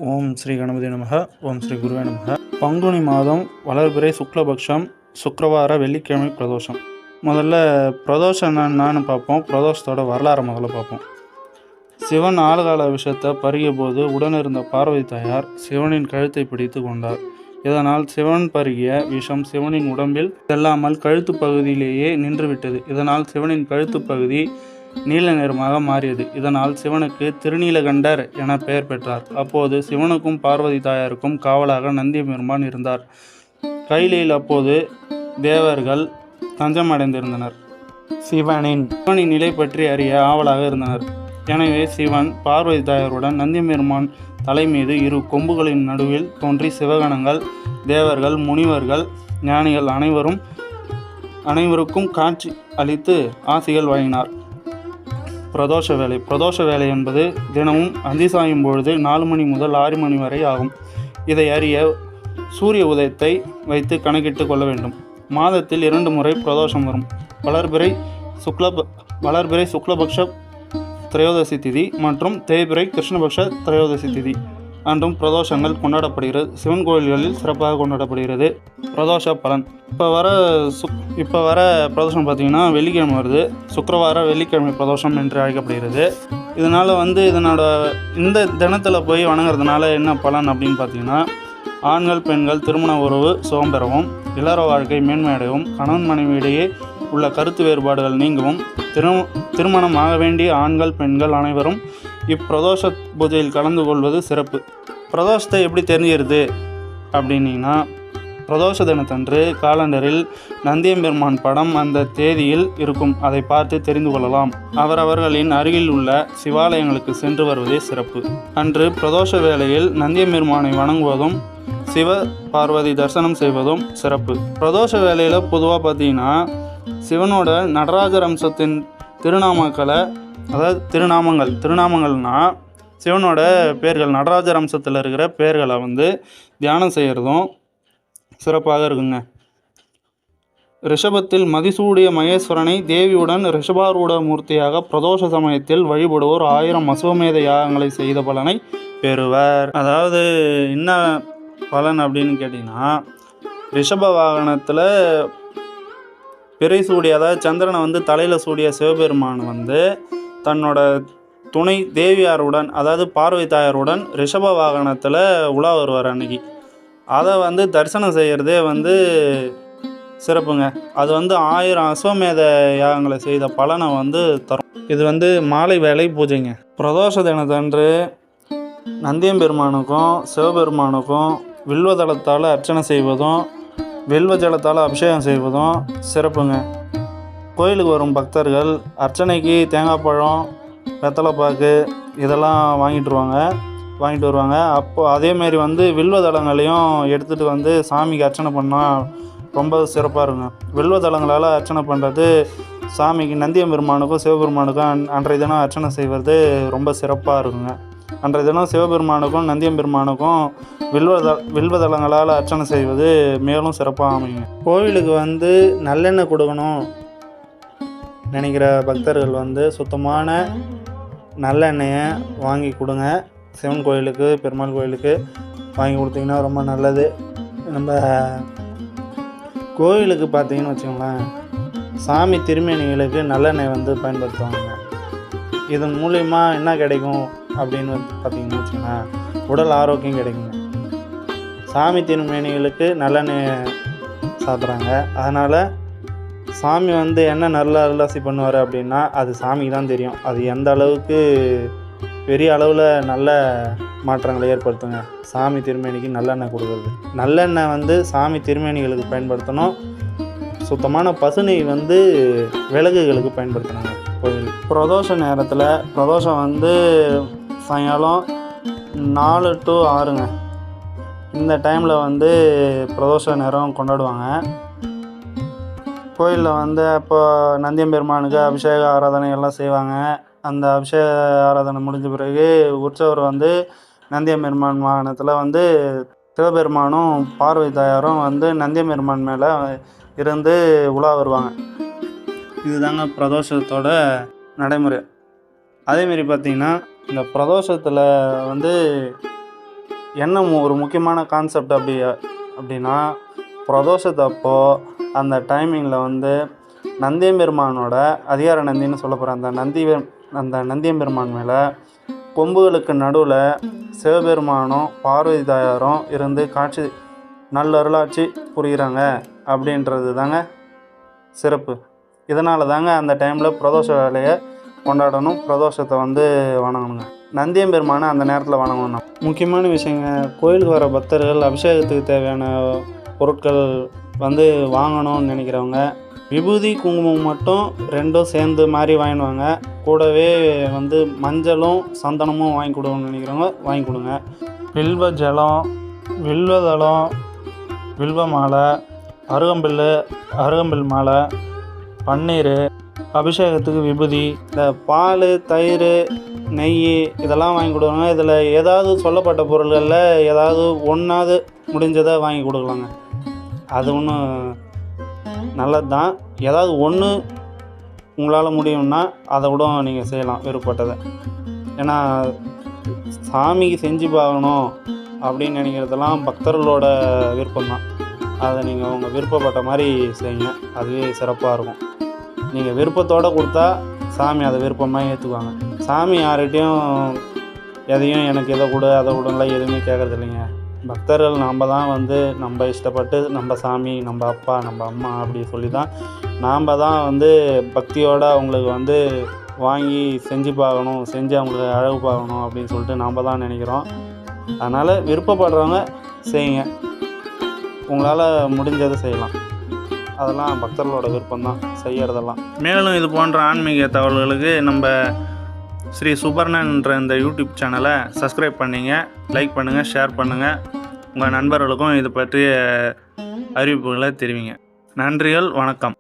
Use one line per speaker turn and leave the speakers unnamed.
ஓம் ஸ்ரீ கணபதி நமக. ஓம் ஸ்ரீ குருவே நமக. பங்குனி மாதம் வளர்பிறை சுக்லபக்ஷம் சுக்கிரவார வெள்ளிக்கிழமை பிரதோஷம். முதல்ல பிரதோஷம் என்னன்னு பார்ப்போம். பிரதோஷத்தோட வரலாறு முதல்ல பார்ப்போம். சிவன் ஆளுகால விஷத்தை பருகிய போது உடனிருந்த பார்வதி தாயார் சிவனின் கழுத்தை பிடித்து கொண்டார். இதனால் சிவன் பருகிய விஷம் சிவனின் உடம்பில் செல்லாமல் கழுத்து பகுதியிலேயே நின்றுவிட்டது. இதனால் சிவனின் கழுத்து பகுதி நீல நிறமாக மாறியது. இதனால் சிவனுக்கு திருநீலகண்டர் என பெயர் பெற்றார். அப்போது சிவனுக்கும் பார்வதி தாயாருக்கும் காவலாக நந்தியம்பெருமான் இருந்தார். கையிலில் அப்போது தேவர்கள் தஞ்சமடைந்திருந்தனர். சிவனின் நிலை பற்றி அறிய ஆவலாக இருந்தனர். எனவே சிவன் பார்வதி தாயாருடன் நந்தியம்பெருமான் தலை மீது இரு கொம்புகளின் நடுவில் தோன்றி சிவகணங்கள், தேவர்கள், முனிவர்கள், ஞானிகள் அனைவருக்கும் காட்சி அளித்து ஆசிகள் வழங்கினார். பிரதோஷ வேலை என்பது தினமும் அந்தி சாயும் பொழுது 4 மணி முதல் 6 மணி வரை ஆகும். இதை அறிய சூரிய உதயத்தை வைத்து கணக்கிட்டு கொள்ள வேண்டும். மாதத்தில் 2 முறை பிரதோஷம் வரும். வளர்பிறை சுக்லபக்ஷ திரையோதசி திதி மற்றும் தேய்பிறை கிருஷ்ணபக்ஷ திரையோதசி திதி அன்றும் பிரதோஷங்கள் கொண்டாடப்படுகிறது. சிவன் கோயில்களில் சிறப்பாக கொண்டாடப்படுகிறது. பிரதோஷ பலன் இப்போ வர பிரதோஷம் பார்த்திங்கன்னா வெள்ளிக்கிழமை வருது. சுக்கிரவார வெள்ளிக்கிழமை பிரதோஷம் என்று அழைக்கப்படுகிறது. இதனால் இந்த தினத்தில் போய் வணங்குறதுனால என்ன பலன் அப்படின்னு பார்த்தீங்கன்னா, ஆண்கள் பெண்கள் திருமண உறவு சுகம் பெறவும், இல்லற வாழ்க்கை மேன்மையடையவும், கணவன் மனைவியிடையே உள்ள கருத்து வேறுபாடுகள் நீங்கவும், திருமணம் ஆக வேண்டிய ஆண்கள் பெண்கள் அனைவரும் இப்பிரதோஷ பூஜையில் கலந்து கொள்வது சிறப்பு. பிரதோஷத்தை எப்படி தெரிஞ்சிருது அப்படின்னீங்கன்னா, பிரதோஷ தினத்தன்று காலண்டரில் நந்தியம்பெருமான் படம் அந்த தேதியில் இருக்கும். அதை பார்த்து தெரிந்து கொள்ளலாம். அவரவர்களின் அருகில் உள்ள சிவாலயங்களுக்கு சென்று வருவதே சிறப்பு. அன்று பிரதோஷ வேளையில் நந்தியம்பெருமானை வணங்குவதும் சிவ பார்வதி தரிசனம் செய்வதும் சிறப்பு. பிரதோஷ வேளையில் பொதுவாக பார்த்தீங்கன்னா சிவனோட நடராஜர் அம்சத்தின் திருநாமங்களை, அதாவது திருநாமங்கள்னா சிவனோட பேர்கள், நடராஜர் அம்சத்தில் இருக்கிற பேர்களை தியானம் செய்கிறதும் சிறப்பாக இருக்குங்க. ரிஷபத்தில் மதிசூடிய மகேஸ்வரனை தேவியுடன் ரிஷபாரூட மூர்த்தியாக பிரதோஷ சமயத்தில் வழிபடுவோர் 1000 அஸ்வமேத யாகங்களை செய்த பலனை பெறுவர். அதாவது என்ன பலன் அப்படின்னு கேட்டிங்கன்னா, ரிஷப வாகனத்தில் பிறை சூடிய, அதாவது சந்திரனை தலையில் சூடிய சிவபெருமான் தன்னோட துணை தேவியாருடன், அதாவது பார்வதி தாயாருடன் ரிஷப வாகனத்தில் உலா வருவார். அன்னைக்கு அதை தரிசனம் செய்கிறதே சிறப்புங்க. அது 1000 அஸ்வமேத யாகங்களை செய்த பலனை தரும். இது மாலை வேலை பூஜைங்க. பிரதோஷ தினத்தன்று நந்தியம்பெருமானுக்கும் சிவபெருமானுக்கும் வில்வதளத்தால் அர்ச்சனை செய்வதும் வில்வ ஜலத்தால் அபிஷேகம் செய்வதும் சிறப்புங்க. கோயிலுக்கு வரும் பக்தர்கள் அர்ச்சனைக்கு தேங்காய் பழம், வெத்தலைப்பாக்கு இதெல்லாம் வாங்கிட்டு வருவாங்க. அப்போது அதேமாரி வில்வ தளங்களையும் எடுத்துகிட்டு சாமிக்கு அர்ச்சனை பண்ணால் ரொம்ப சிறப்பாக இருக்குங்க. வில்வ தளங்களால் அர்ச்சனை பண்ணுறது சாமிக்கு, நந்தியம்பெருமானுக்கும் சிவபெருமானுக்கும் அன்றைய தினம் அர்ச்சனை செய்வது ரொம்ப சிறப்பாக இருக்குங்க. அன்றைய தினம் சிவபெருமானுக்கும் நந்தியம்பெருமானுக்கும் வில்வதளங்களால் அர்ச்சனை செய்வது மேலும் சிறப்பாக அமையுங்க. கோவிலுக்கு நல்லெண்ணெய் கொடுக்கணும் நினைக்கிற பக்தர்கள் சுத்தமான நல்லெண்ணெயை வாங்கி கொடுங்க. சிவன் கோயிலுக்கு, பெருமாள் கோயிலுக்கு வாங்கி கொடுத்தீங்கன்னா ரொம்ப நல்லது. நம்ம கோயிலுக்கு பார்த்தீங்கன்னு வச்சுக்கோங்களேன், சாமி திருமேனிகளுக்கு நல்லெண்ணெய் பயன்படுத்துவாங்க. இதன் மூலயமா என்ன கிடைக்கும் அப்படின்னு பார்த்தீங்கன்னு வச்சுக்கோங்களேன், உடல் ஆரோக்கியம் கிடைக்குங்க. சாமி திருமேனிகளுக்கு நல்லெண்ணெய் சாப்பிட்றாங்க. அதனால் சாமி என்ன நல்ல அருளாசி பண்ணுவார் அப்படின்னா அது சாமிக்கு தான் தெரியும். அது எந்த அளவுக்கு பெரிய அளவில் நல்ல மாற்றங்களை ஏற்படுத்துங்க. சாமி திருமேனிக்கு நல்லெண்ணெய் கொடுக்குறது, நல்லெண்ணெய் சாமி திருமேனிகளுக்கு பயன்படுத்தணும். சுத்தமான பசுனை விலங்குகளுக்கு பயன்படுத்தணுங்க. கோயில் பிரதோஷ நேரத்தில், பிரதோஷம் சாயங்காலம் 4 to 6ங்க. இந்த டைமில் பிரதோஷ நேரம் கொண்டாடுவாங்க. கோயிலில் அப்போ நந்தியம்பெருமானுக்கு அபிஷேக ஆராதனை எல்லாம் செய்வாங்க. அந்த அபிஷேக ஆராதனை முடிஞ்ச பிறகு உற்சவர் நந்தியம்பெருமான் வாகனத்தில் சிவபெருமானும் பார்வதி தாயாரும் நந்தியம்பெருமான் மேலே இருந்து உலா வருவாங்க. இதுதாங்க பிரதோஷத்தோட நடைமுறை. அதேமாரி பார்த்திங்கன்னா, இந்த பிரதோஷத்தில் என்ன ஒரு முக்கியமான கான்செப்ட் அப்படின்னா பிரதோஷத்தப்போ அந்த டைமிங்கில் வந்து நந்தியம்பெருமானோட அதிகார நந்தின்னு சொல்ல போகிற அந்த நந்தியம்பெருமான் மேலே கொம்புகளுக்கு நடுவில் சிவபெருமானும் பார்வதி தாயாரும் இருந்து காட்சி நல்லருளாட்சி புரிகிறாங்க அப்படின்றது தாங்க சிறப்பு. இதனால தாங்க அந்த டைமில் பிரதோஷ வேலையை கொண்டாடணும், பிரதோஷத்தை வந்து வணங்கணுங்க. நந்தியம்பெருமானை அந்த நேரத்தில் வணங்கணும். முக்கியமான விஷயங்க, கோயிலுக்கு வர பக்தர்கள் அபிஷேகத்துக்கு தேவையான பொருட்கள் வந்து வாங்கணும்னு நினைக்கிறவங்க விபூதி குங்குமம் மட்டும் ரெண்டும் சேர்ந்து மாதிரி வாங்கிடுவாங்க. கூடவே வந்து மஞ்சளும் சந்தனமும் வாங்கி கொடுக்கணும்னு நினைக்கிறவங்க வாங்கி கொடுங்க. வில்வ ஜலம், வில்வதளம், வில்வ மாலை, அருகம்பில் மாலை, பன்னீர், அபிஷேகத்துக்கு விபூதி, இந்த பால், தயிர், நெய் இதெல்லாம் வாங்கி கொடுக்குறாங்க. இதில் ஏதாவது சொல்லப்பட்ட பொருள்களில் ஏதாவது ஒன்றாவது முடிஞ்சதை வாங்கி கொடுக்கலாங்க. அது ஒன்றும் நல்லது தான். ஏதாவது ஒன்று உங்களால் முடியும்னா அதை கூட நீங்கள் செய்யலாம், விருப்பப்பட்டதை. ஏன்னா சாமிக்கு செஞ்சு பார்க்கணும் அப்படின்னு நினைக்கிறதெல்லாம் பக்தர்களோட விருப்பம்தான். அதை நீங்கள் உங்கள் விருப்பப்பட்ட மாதிரி செய்யுங்க, அதுவே சிறப்பாக இருக்கும். நீங்கள் விருப்பத்தோடு கொடுத்தா சாமி அதை விருப்பமாக ஏற்றுக்குவாங்க. சாமி யார்கிட்டையும் எதையும் எனக்கு இதை கொடு அதை கொடுலாம் எதுவுமே கேட்குறது இல்லைங்க. பக்தர்கள் நாம் தான் வந்து நம்ம இஷ்டப்பட்டு நம்ம சாமி, நம்ம அப்பா, நம்ம அம்மா அப்படி சொல்லி தான் நாம் தான் வந்து பக்தியோடு அவங்களுக்கு வந்து வாங்கி செஞ்சு பார்க்கணும், செஞ்சு அவங்களுக்கு அழகு பார்க்கணும் அப்படின்னு சொல்லிட்டு நாம் தான் நினைக்கிறோம். அதனால் விருப்பப்படுறவங்க செய்யுங்க, உங்களால் முடிஞ்சதை செய்யலாம். அதெல்லாம் பக்தர்களோட விருப்பம்தான் செய்கிறதெல்லாம். மேலும் இது போன்ற ஆன்மீக தகவல்களுக்கு நம்ம ஸ்ரீ சுபர்ணன்ற இந்த யூடியூப் சேனலை சப்ஸ்கிரைப் பண்ணிங்க, லைக் பண்ணுங்கள், ஷேர் பண்ணுங்கள். உங்கள் நண்பர்களுக்கும் இது பற்றிய அறிவிப்புகளை தெரிவிங்க. நன்றிகள், வணக்கம்.